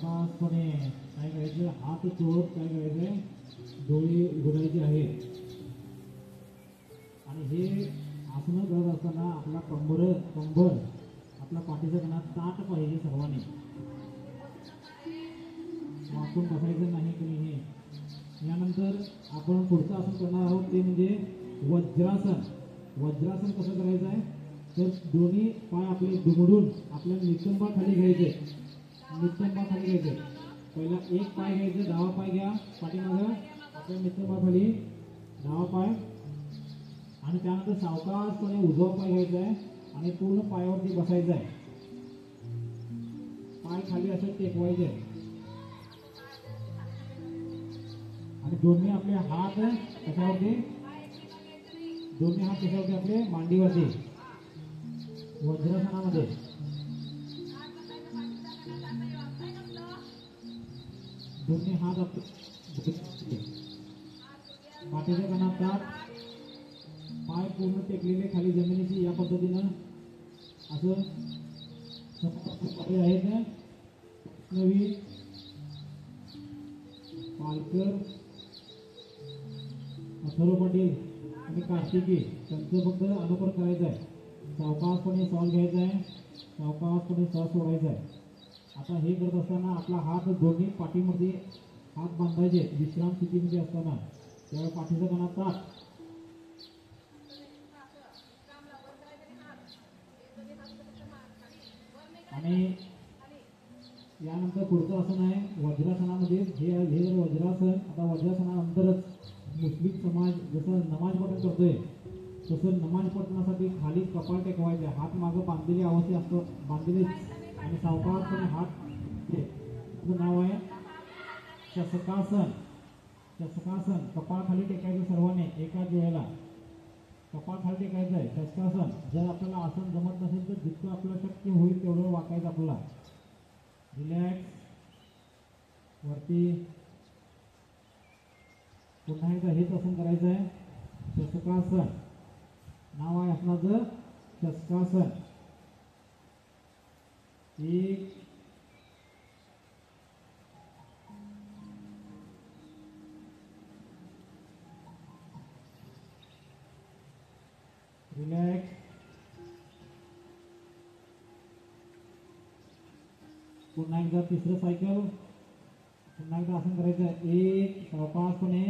सावकाशपणे काय करायचं, हात चोळत काय करायचंय, डोळे उघडायचे आहेत. आणि हे आसनं करत असताना आपला कंबर आपला पाठीचा कणा ताट पाहिजे सर्वांनी. वाकून बसायचं नाही कोणी. हे यानंतर आपण पुढचं आसन करणार आहोत ते म्हणजे वज्रासन. वज्रासन कसं करायचं आहे तर दोन्ही पाय आपले दुमडून आपल्या नितंबाखाली घ्यायचे. नितंबाखाली घ्यायचे. पहिला एक पाय घ्यायचे, डावा पाय घ्या पाठीमागं आपल्या नितंबाखाली डावा पाय, आणि त्यानंतर सावकाशपणे उजवा पाय घ्यायचा आहे आणि पूर्ण पायावरती बसायचं आहे. पाय खाली असे टेकवायचे आणि दोन्ही आपले हात कशावरती, दोन्ही हात कशावरती, आपले मांडीवरती. वज्रासनामध्ये दोन्ही हात पाठीच्या कणात ताट, पाय पूर्ण टेकलेले खाली जमिनीची. या पद्धतीनं असं आहेत. नवी पालकर, अथर्व पाटील आणि कार्तिकी त्यांचं फक्त अनुकरण करायचं आहे. सावकाशपणे श्वास घ्यायचा आहे, सावकाशपणे श्वास सोडायचा आहे. आता हे करत असताना आपला हात दोन्ही पाठीमध्ये हात बांधायचे विश्राम स्थितीमध्ये असताना. त्यावेळी पाठीचा कणा ताट आणि यानंतर पुढचं आसन आहे वज्रासनामध्ये. हे जर वज्रासन, आता वज्रासनानंतरच मुस्लिम समाज जसं नमाज पठण करतोय तसं नमाज पठणासाठी खाली कपाळ टेकवायचे, हात मागं बांधलेली अवस्थेत असतो, बांधलेले आणि सावकाशपणे हात. नाव आहे शशकासन. शशकासन. कपाळ खाली टेकायचं सर्वांनी एकाच वेळेला. कपाळ खाली टेकायचं आहे शशकासन. जर आपल्याला आसन जमत नसेल तर जितकं आपलं शक्य होईल तेवढं वाकायचं आपल्याला. रिलॅक्स. वरती पुन्हा एकदा हेच आसन करायचं आहे शशकासन. नाव आहे आसनाचं शशकासन. एक, रिलॅक्स. पुन्हा एकदा तिसरं सायकल. पुन्हा एकदा आसन करायचं आहे. एक, सावकाशपणे.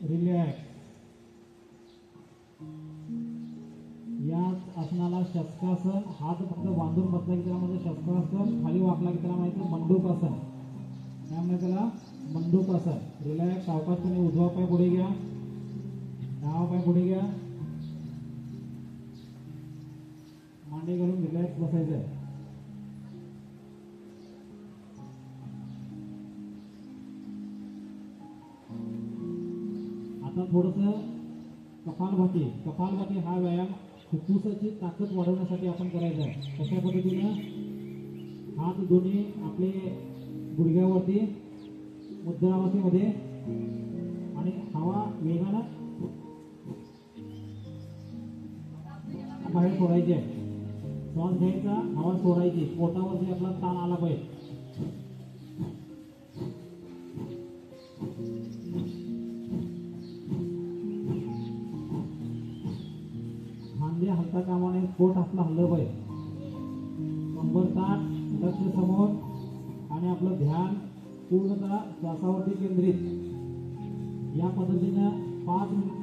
रिलॅक्स. याच आसनाला शशकासन. हात फक्त बांधून बसला की त्याला म्हणजे शशकासन. खाली वाकला की त्याला माहिती मंडूकासन. त्यामुळे त्याला मंडूकासन. रिलॅक्स. सावकाशपणे उजवा पाय पुढे घ्या, डावा पाय पुढे घ्या, मांडी घालून रिलॅक्स बसायचं आहे. आता थोडंसं कपालभाती. कपालभाती हा व्यायाम फुफ्फुसाची ताकद वाढवण्यासाठी आपण करायचा आहे. कशा पद्धतीनं हात दोन्ही आपले गुडघ्यावरती मुद्रावस्थेमध्ये आणि हवा वेगानं बाहेर सोडायची आहे. श्वास घ्यायचा, हवा सोडायची. पोटावरती आपला ताण आला पाहिजे. खांदे हलता कामा नये, पोट आपलं हल्लं पाहिजे. कंबर ताठ, लक्ष समोर आणि आपलं ध्यान पूर्णतः श्वासावरती केंद्रित. या पद्धतीनं 5 मिनिट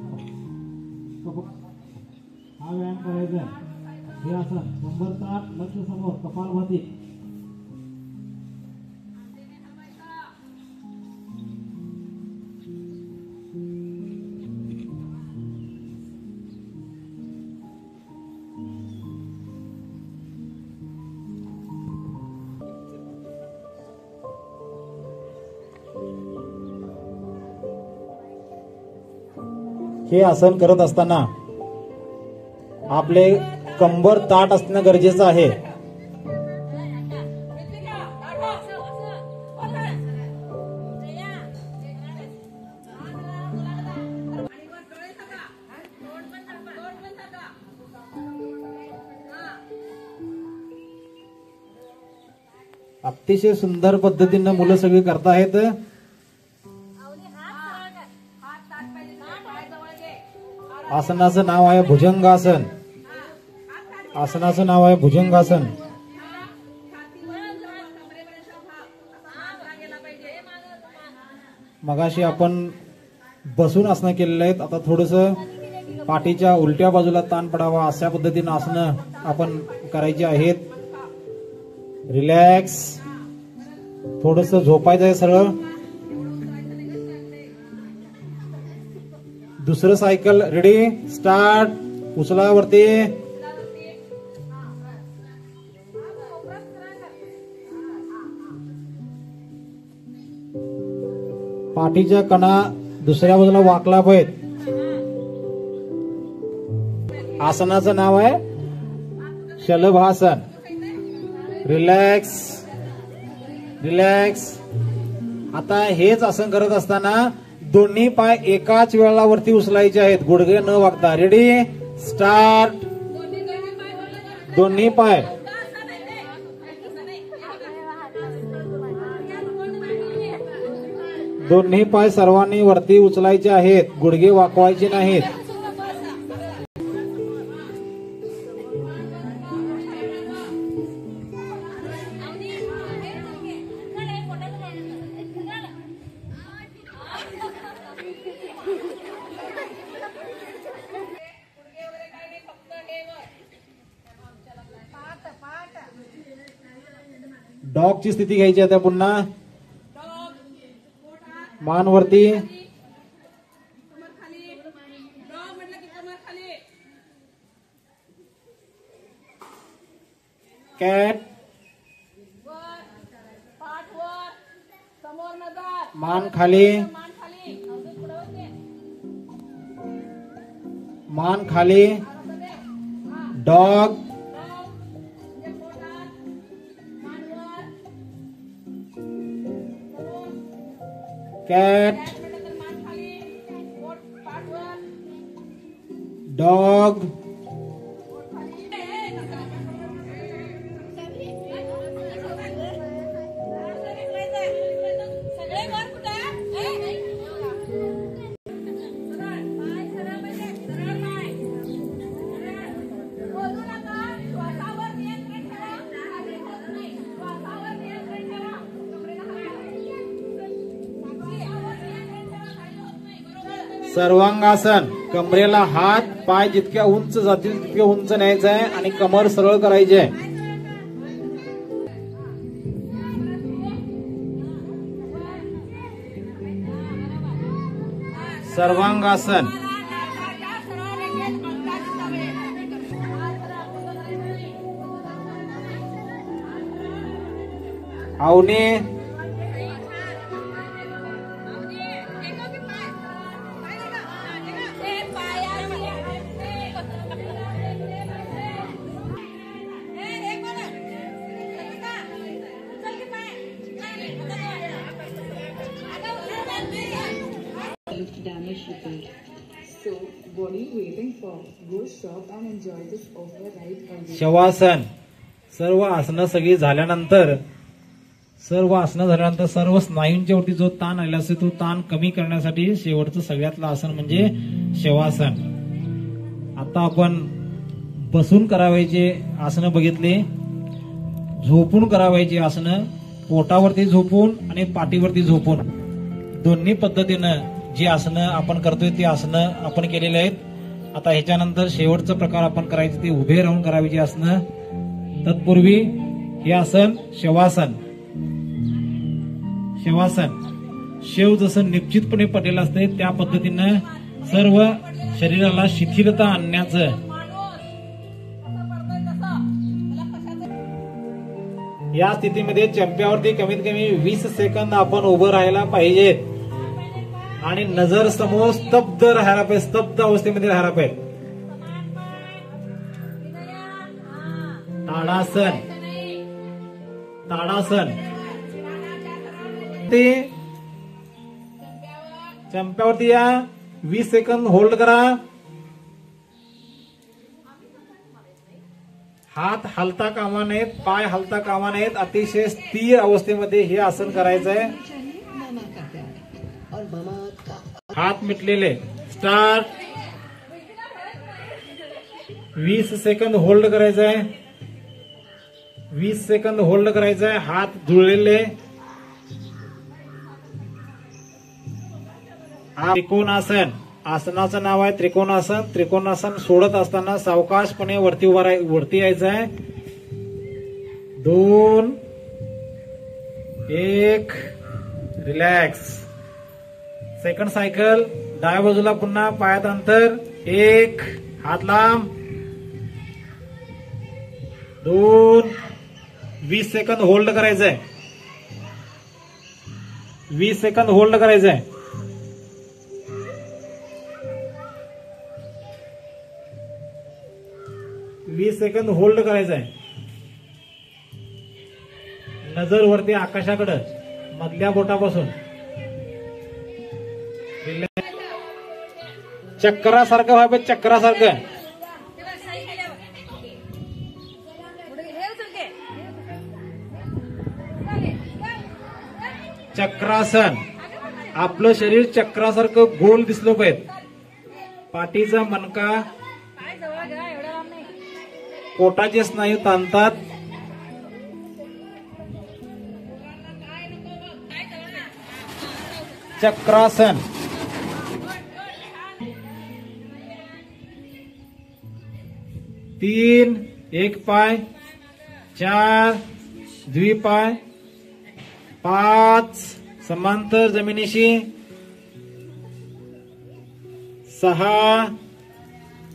हा व्यायाम करायचा आहे. हे आसन कंबर ताठ, लक्ष समोर, कपालभाती. हे आसन करत असताना आपले कंबर ताठ असणं गरजेचं आहे. अतिशय सुंदर पद्धतीनं मुलं सगळी करतायत. आसनाचं नाव आहे भुजंगासन. आसनाचं नाव आहे भुजंगासन. मगाशी आपण बसून आसनं केलेले आहेत. आता थोडस पाठीच्या उलट्या बाजूला ताण पडावा अशा पद्धतीनं आसनं आपण करायची आहेत. रिलॅक्स. थोडस झोपायचं आहे सरळ. दुसरं सायकल रेडी स्टार्ट. उचला वरती. पाठीच्या कणा दुसऱ्या बाजूला वाकला पाहिजे. आसनाचं नाव आहे शलभासन. Relax relax. आता हेच आसन करत असताना दोन्ही पाय एकाच वेळेला वरती उचलायचे आहेत, गुडघे न वाकता. Ready start. दोन्ही पाय दोन्ही पाय सर्वांनी वरती उचलायचे आहेत, गुडघे वाकवायचे नाहीत. डॉगची स्थिती घ्यायची आता पुन्हा. मान वरती. कॅट. मान खाली. मान खाली. डॉग. कॅट. डॉग. सर्वांगासन. कमरेला हात पाय जितक्या उंच जातील तितके उंच न्यायचं आहे आणि कमर सरळ करायची आहे. सर्वांगासन. Avni. Damage repair. So, what are you waiting for? Go shop and enjoy this offer right away. Shavasana. सर्व आसनं सगळी झाल्यानंतर सर्व स्नायूंच्या वरती जो ताण आलेला असतो तो ताण कमी करण्यासाठी शेवटचं सगळ्यातलं आसन म्हणजे शवासन. आता आपण बसून करावायचे आसनं बघितले. झोपून करावायचे आसनं. पोटावरती झोपून आणि पाठीवरती झोपून दोन्ही पद्धतीनं जी आसनं आपण करतोय ती आसनं आपण केलेली आहेत. आता ह्याच्यानंतर शेवटचा प्रकार आपण करायचं ते उभे राहून करायची आसनं. तत्पूर्वी हे आसन शवासन. शवासन. शेव जसं निश्चितपणे पडलेलं असते त्या पद्धतीनं सर्व शरीराला शिथिलता आणण्याचं. या स्थितीमध्ये चंप्यावरती कमीत कमी 20 सेकंद आपण उभं राहायला पाहिजे आणि नजर समोर स्तब्ध राहायला पाहिजे. स्तब्ध अवस्थेमध्ये राहायला पाहिजे. ताडासन. ताडासन. ते चंप्यावरती या 20 सेकंद होल्ड करा. हात हलता कामा नयेत, पाय हलता कामा नयेत, अतिशय स्थिर अवस्थेमध्ये हे आसन करायचं आहे. हात मिटलेले. स्टार्ट. 20 सेकंद होल्ड करायचं आहे. 20 सेकंद होल्ड करायचं आहे. हात जुळलेले. त्रिकोणासन. आसनाचं नाव आहे त्रिकोणासन. त्रिकोणासन सोडत असताना सावकाशपणे वरती यायचं आहे. 2 1 रिलॅक्स. Second cycle. डाव्या बाजूला पुन्हा पायात अंतर. 1 हात लांब. 2 20 सेकंद होल्ड करायचंय. 20 सेकंद होल्ड करायचंय. 20 सेकंद होल्ड करायचंय. नजर वरती आकाशाकडे मधल्या बोटापासून. चक्रासारखं व्हावं. चक्रासारखं. चक्रासन. आपलं शरीर चक्रासारखं गोल दिसलं पाहिजे. पाठीचा मणका, पोटाचे स्नायू ताणतात. चक्रासन. 3 एक पाय. 4 द्विपाय. 5 समांतर जमिनीशी. 6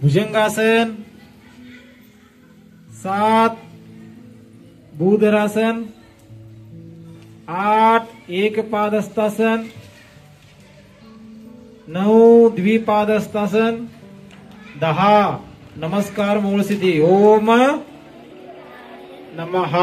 भुजंगासन. 7 भूधरासन. 8 एक पादहस्तासन. 9 द्विपादहस्तासन. 10 नमस्कार मूळ स्थिती. ओम नमः.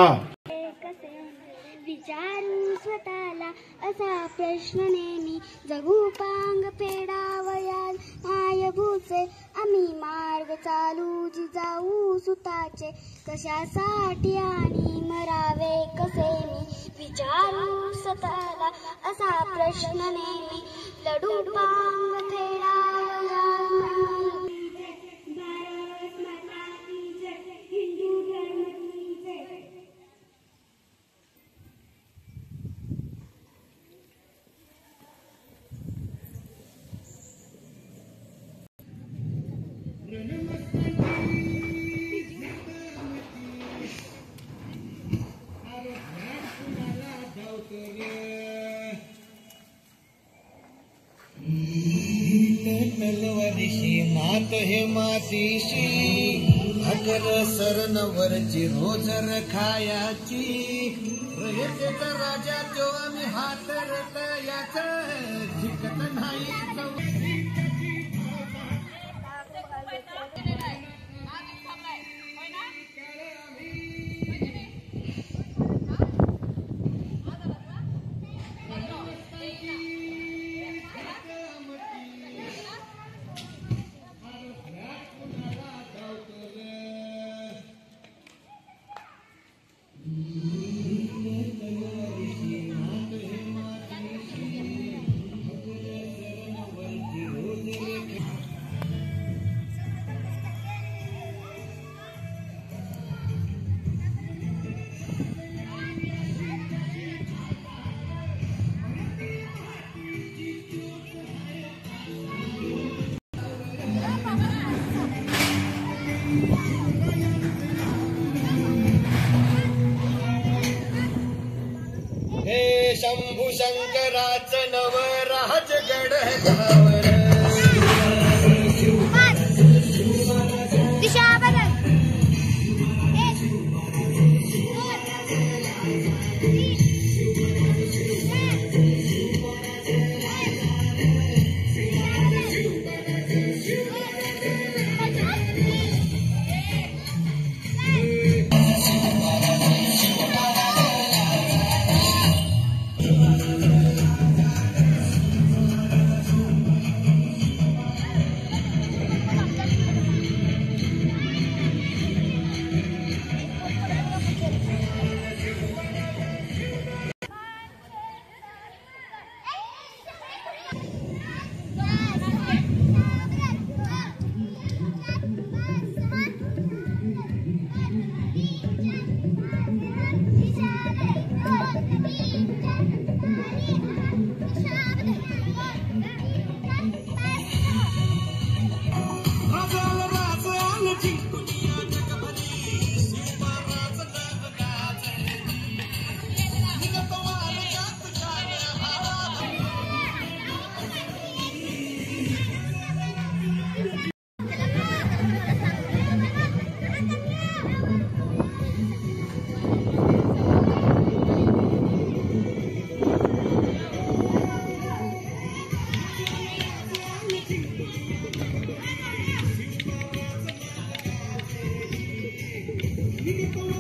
विचारू स्वतःला असा प्रश्न नेहमी, जगू पांग फेडावयाल मायभूचे, आम्ही मार्ग चालू जिजाऊ सुताचे, कशासाठी आणि मरावे कसे मी. विचारू स्वतःला असा प्रश्न नेहमी, लढू पांग फेडावयाल. तलवारीशी मात हे मातीशी, भाकर सरनवरची रोजर खायाची, रयतेचा राजा तो आम्ही हात रतयाच, जिकत नाही शंभू शंकराच नवराजगड गावर, दिशा बदल. हिरकव